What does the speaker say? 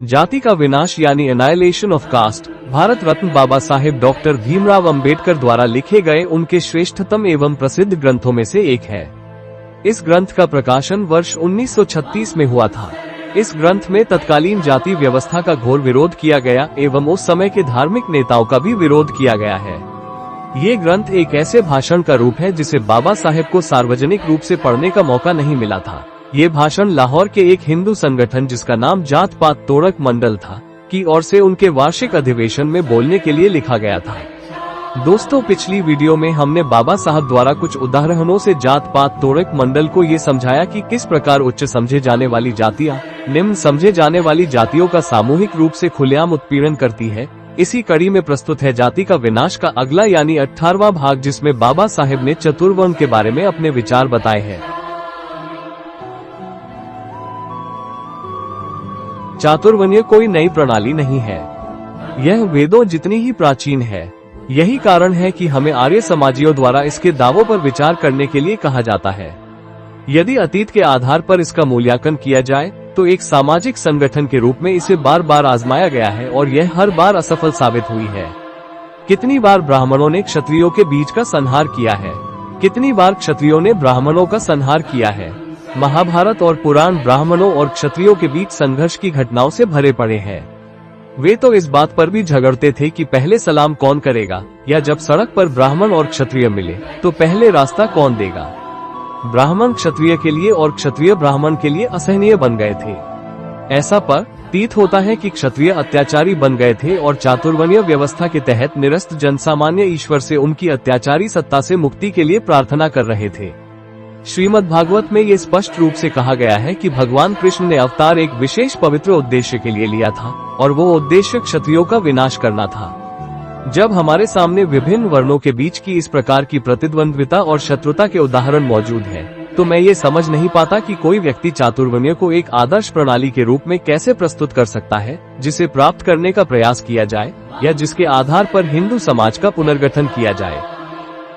जाति का विनाश यानी annihilation of caste Bharat Ratna Baba Saheb doctor Bhimrao Ambedkar द्वारा लिखे गए उनके श्रेष्ठतम एवं प्रसिद्ध ग्रंथों में से एक है। इस ग्रंथ का प्रकाशन वर्ष 1936 में हुआ था। इस ग्रंथ में तत्कालीन जाति व्यवस्था का घोर विरोध किया गया एवं उस समय के धार्मिक नेताओं का भी विरोध किया गया है। ये ग्रंथ एक ऐसे भाषण का रूप है जिसे बाबा साहेब को सार्वजनिक रूप से पढ़ने का मौका नहीं मिला था। ये भाषण लाहौर के एक हिंदू संगठन जिसका नाम जात पात तोड़क मंडल था की ओर से उनके वार्षिक अधिवेशन में बोलने के लिए लिखा गया था। दोस्तों, पिछली वीडियो में हमने बाबा साहब द्वारा कुछ उदाहरणों से जात पात तोड़क मंडल को ये समझाया कि किस प्रकार उच्च समझे जाने वाली जातियां निम्न समझे जाने वाली जातियों का सामूहिक रूप से खुलेआम उत्पीड़न करती है। इसी कड़ी में प्रस्तुत है जाति का विनाश का अगला यानी 18वां भाग, जिसमें बाबा साहेब ने चतुर्वर्ण के बारे में अपने विचार बताए हैं। चातुर्वर्ण्य कोई नई प्रणाली नहीं है, यह वेदों जितनी ही प्राचीन है। यही कारण है कि हमें आर्य समाजियों द्वारा इसके दावों पर विचार करने के लिए कहा जाता है। यदि अतीत के आधार पर इसका मूल्यांकन किया जाए तो एक सामाजिक संगठन के रूप में इसे बार बार आजमाया गया है और यह हर बार असफल साबित हुई है। कितनी बार ब्राह्मणों ने क्षत्रियों के बीच का संहार किया है, कितनी बार क्षत्रियों ने ब्राह्मणों का संहार किया है। महाभारत और पुराण ब्राह्मणों और क्षत्रियों के बीच संघर्ष की घटनाओं से भरे पड़े हैं। वे तो इस बात पर भी झगड़ते थे कि पहले सलाम कौन करेगा, या जब सड़क पर ब्राह्मण और क्षत्रिय मिले तो पहले रास्ता कौन देगा। ब्राह्मण क्षत्रिय के लिए और क्षत्रिय ब्राह्मण के लिए असहनीय बन गए थे। ऐसा प्रतीत होता है कि क्षत्रिय अत्याचारी बन गए थे और चातुर्वर्ण्य व्यवस्था के तहत निरस्त जनसामान्य ईश्वर से उनकी अत्याचारी सत्ता से मुक्ति के लिए प्रार्थना कर रहे थे। श्रीमद् भागवत में ये स्पष्ट रूप से कहा गया है कि भगवान कृष्ण ने अवतार एक विशेष पवित्र उद्देश्य के लिए लिया था और वो उद्देश्य क्षत्रियों का विनाश करना था। जब हमारे सामने विभिन्न वर्णों के बीच की इस प्रकार की प्रतिद्वंद्विता और शत्रुता के उदाहरण मौजूद हैं, तो मैं ये समझ नहीं पाता कि कोई व्यक्ति चातुर्वर्ण्य को एक आदर्श प्रणाली के रूप में कैसे प्रस्तुत कर सकता है जिसे प्राप्त करने का प्रयास किया जाए या जिसके आधार पर हिंदू समाज का पुनर्गठन किया जाए।